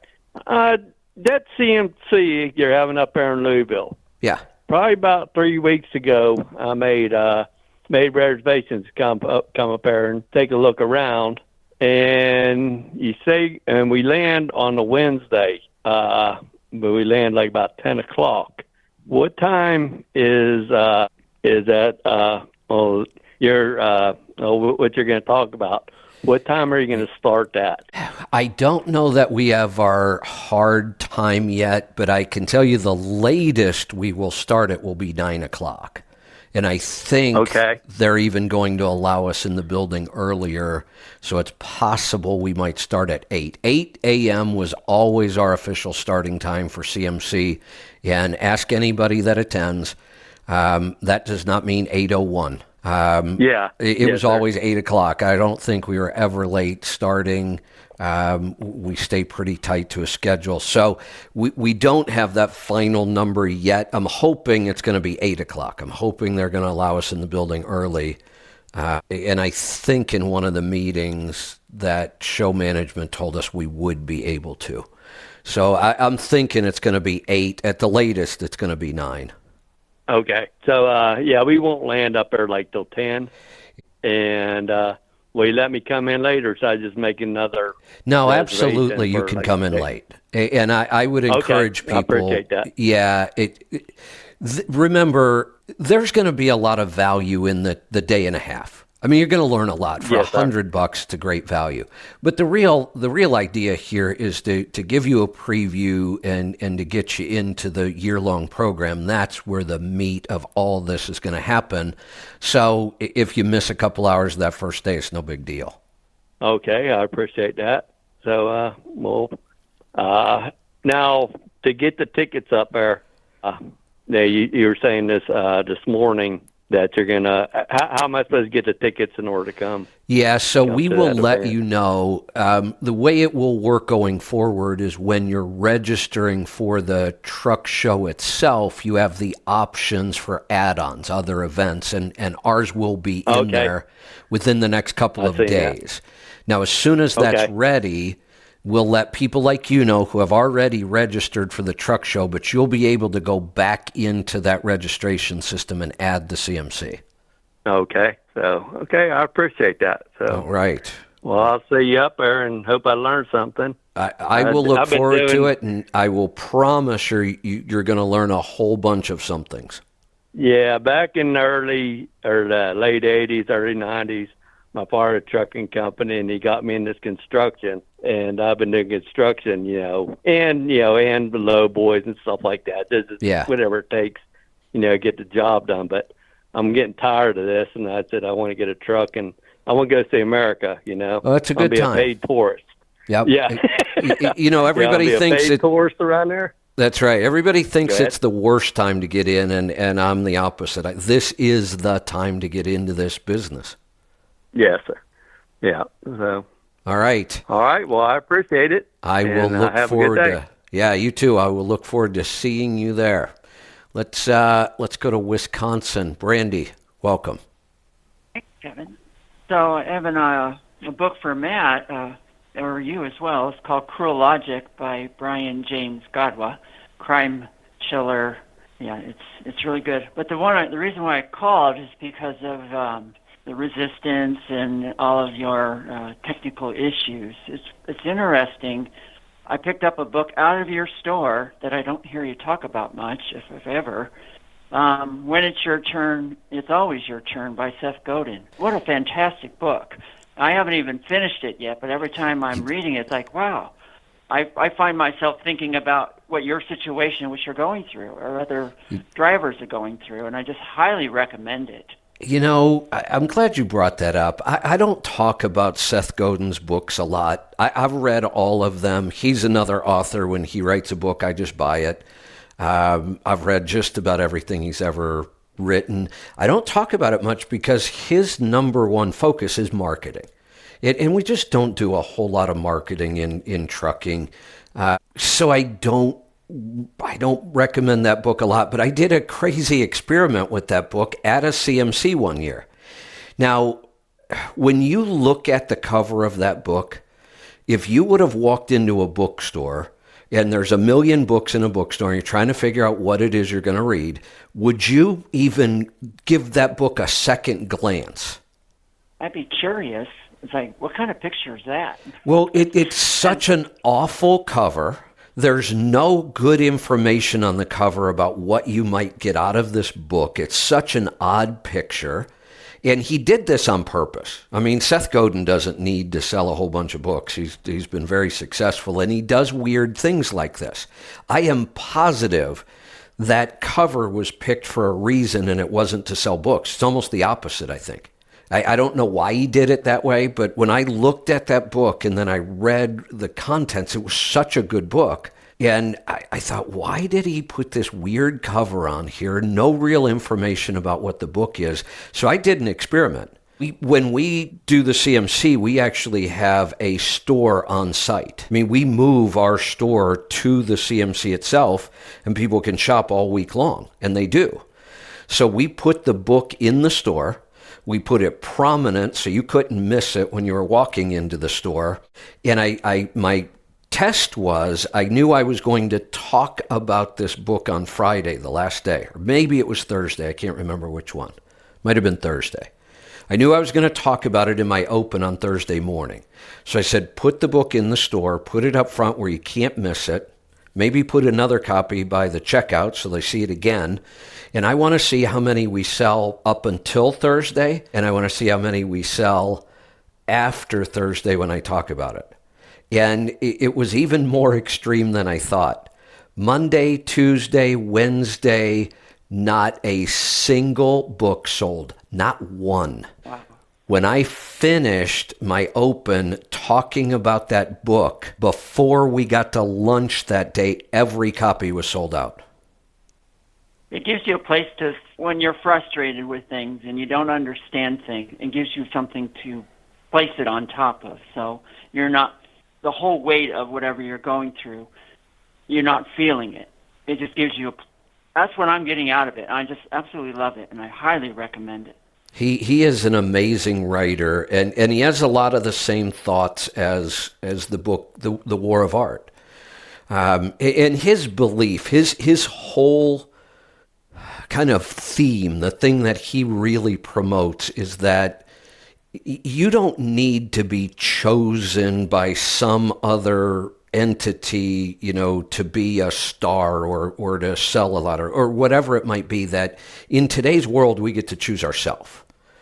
That CMC you're having up there in Louisville.
Yeah.
Probably about 3 weeks ago, I made reservations to come up there and take a look around. And we land on a Wednesday, but we land like about 10 o'clock. What time is that? What you're going to talk about? What time are you going to start that?
I don't know that we have our hard time yet, but I can tell you the latest we will start it will be 9 o'clock. And I think they're even going to allow us in the building earlier, so it's possible we might start at 8. 8 a.m. was always our official starting time for CMC, and ask anybody that attends. That does not mean 8:01. It was always 8 o'clock. I don't think we were ever late starting. We stay pretty tight to a schedule. So we don't have that final number yet. I'm hoping it's going to be 8 o'clock. I'm hoping they're going to allow us in the building early. And I think in one of the meetings that show management told us we would be able to. So I'm thinking it's going to be 8. At the latest, it's going to be 9.
Okay. So, we won't land up there like till 10. And will you let me come in later, so I just make another?
No, absolutely. You can come in late. And I would encourage people. I
appreciate that.
Yeah. Remember, there's going to be a lot of value in the day and a half. I mean, you're going to learn a lot for $100 to great value. But the real idea here is to give you a preview and to get you into the year-long program. That's where the meat of all this is going to happen. So if you miss a couple hours of that first day, it's no big deal.
Okay, I appreciate that. So, now to get the tickets up there, you were saying this morning that you're gonna. How am I supposed to get the tickets in order to come?
Yeah, so we
to
will
that
let
event?
you know. The way it will work going forward is when you're registering for the truck show itself, you have the options for add-ons, other events, and ours will be in
Okay.
there within the next couple of
seen that.
days. Now, as soon as that's
Okay.
ready, we'll let people like you know who have already registered for the truck show, but you'll be able to go back into that registration system and add the CMC.
Okay. So, I appreciate that. So,
All right.
well, I'll see you up there and hope I learned something.
I will look
I've been
forward to
doing-
it, and I will promise you're going to learn a whole bunch of some things.
Yeah, back in the late 80s, early 90s, my father had a trucking company, and he got me in this construction. And I've been doing construction, and the low boys and stuff like that. This is
Yeah.
whatever it takes, get the job done. But I'm getting tired of this, and I said I want to get a truck, and I want to go see America.
Well, that's a
I'll
good
be
time.
a paid tourist.
Yep.
Yeah.
Everybody
I'll be
thinks
a paid
it.
tourist around there.
That's right. Everybody thinks
Go ahead.
it's the worst time to get in, and I'm the opposite. This is the time to get into this business.
Yes, sir. Yeah. So,
All right.
all right. Well, I appreciate it.
I will
and,
look
have
forward
a good day.
to. Yeah, you too. I will look forward to seeing you there. Let's go to Wisconsin. Brandy, welcome.
Thanks, Kevin. So I have a book for Matt, or you as well. It's called Cruel Logic by Brian James Godwa, crime chiller. Yeah, it's really good. But the reason why I called is because of the resistance and all of your technical issues. It's interesting. I picked up a book out of your store that I don't hear you talk about much, if ever. When It's Your Turn, It's Always Your Turn by Seth Godin. What a fantastic book. I haven't even finished it yet, but every time I'm reading it, it's like, wow. I find myself thinking about what your situation, which you're going through, or other drivers are going through, and I just highly recommend it.
I'm glad you brought that up. I don't talk about Seth Godin's books a lot. I've read all of them. He's another author. When he writes a book, I just buy it. I've read just about everything he's ever written. I don't talk about it much because his number one focus is marketing. And we just don't do a whole lot of marketing in trucking. So I don't recommend that book a lot, but I did a crazy experiment with that book at a CMC one year. Now, when you look at the cover of that book, if you would have walked into a bookstore and there's a million books in a bookstore and you're trying to figure out what it is you're going to read, would you even give that book a second glance?
I'd be curious. It's like, what kind of picture is that?
Well, it's such an awful cover. There's no good information on the cover about what you might get out of this book. It's such an odd picture. And he did this on purpose. I mean, Seth Godin doesn't need to sell a whole bunch of books. He's been very successful, and he does weird things like this. I am positive that cover was picked for a reason, and it wasn't to sell books. It's almost the opposite, I think. I don't know why he did it that way, but when I looked at that book and then I read the contents, it was such a good book. And I thought, why did he put this weird cover on here? No real information about what the book is. So I did an experiment. When we do the CMC, we actually have a store on site. I mean, we move our store to the CMC itself, and people can shop all week long, and they do. So we put the book in the store. We put it prominent so you couldn't miss it when you were walking into the store. And my test was I knew I was going to talk about this book on Friday, the last day. Or maybe it was Thursday. I can't remember which one. Might have been Thursday. I knew I was going to talk about it in my open on Thursday morning. So I said, put the book in the store, put it up front where you can't miss it. Maybe put another copy by the checkout so they see it again. And I want to see how many we sell up until Thursday, and I want to see how many we sell after Thursday when I talk about it. And it was even more extreme than I thought. Monday, Tuesday, Wednesday, not a single book sold. Not one.
Wow.
When I finished my open talking about that book, before we got to lunch that day, every copy was sold out.
It gives you a place to, when you're frustrated with things and you don't understand things, it gives you something to place it on top of. So you're not, the whole weight of whatever you're going through, you're not feeling it. It just gives you, that's what I'm getting out of it. I just absolutely love it, and I highly recommend it.
He is an amazing writer, and he has a lot of the same thoughts as the book, The War of Art. And his belief, his whole kind of theme, the thing that he really promotes is that you don't need to be chosen by some other entity, to be a star or to sell a lot or whatever it might be, that in today's world we get to choose ourselves.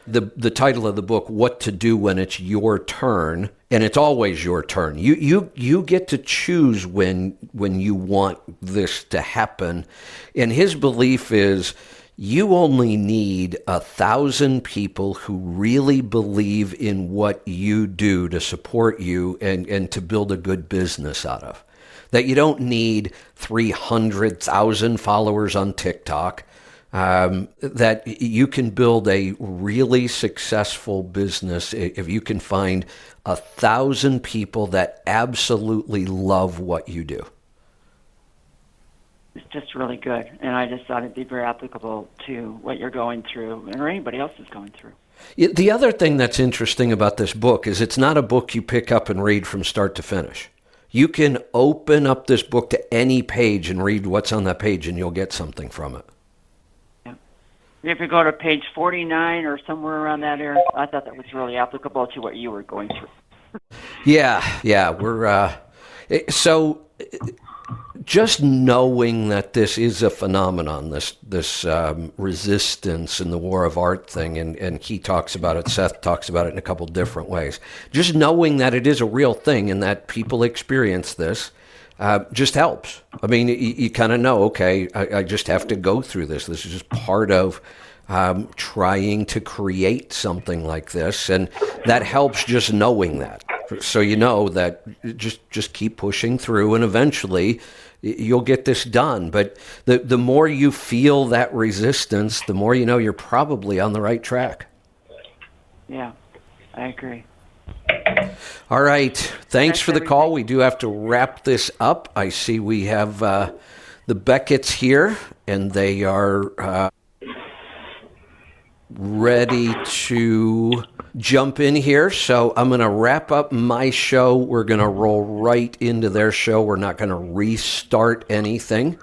The title of the book, What to Do When It's Your Turn, and it's always your turn. You get to choose when you want this to happen. And his belief is you only need 1,000 people who really believe in what you do to support you and to build a good business out of. That you don't need 300,000 followers on TikTok. That you can build a really successful business if you can find 1,000 people that absolutely love what you do.
It's just really good, and I just thought it'd be very applicable to what you're going through or anybody else is going through.
The other thing that's interesting about this book is it's not a book you pick up and read from start to finish. You can open up this book to any page and read what's on that page, and you'll get something from it.
If you go to page 49 or somewhere around that area, I thought that was really applicable to what you were going through.
Yeah, we're so just knowing that this is a phenomenon, this resistance in the War of Art thing, and he talks about it, Seth talks about it in a couple different ways. Just knowing that it is a real thing and that people experience this just helps. I mean, you kind of know, okay, I just have to go through this. This is just part of trying to create something like this, and that helps just knowing that. So you know that just keep pushing through, and eventually you'll get this done. But the more you feel that resistance, the more you know you're probably on the right track.
Yeah, I agree.
All right. Thanks for the call. We do have to wrap this up. I see we have the Becketts here, and they are ready to jump in here. So I'm going to wrap up my show. We're going to roll right into their show. We're not going to restart anything.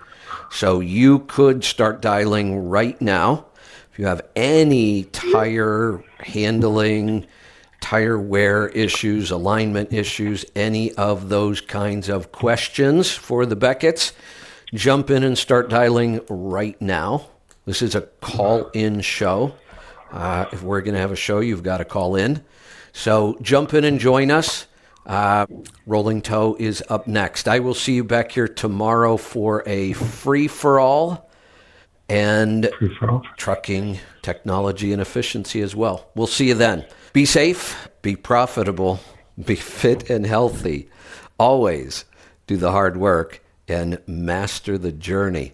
So you could start dialing right now. If you have any tire handling, tire wear issues, alignment issues, any of those kinds of questions for the Becketts, jump in and start dialing right now. This is a call-in show. If we're going to have a show, you've got to call in. So jump in and join us. Rolling Toe is up next. I will see you back here tomorrow for a free-for-all and trucking, technology, and efficiency as well. We'll see you then. Be safe, be profitable, be fit and healthy. Always do the hard work and master the journey.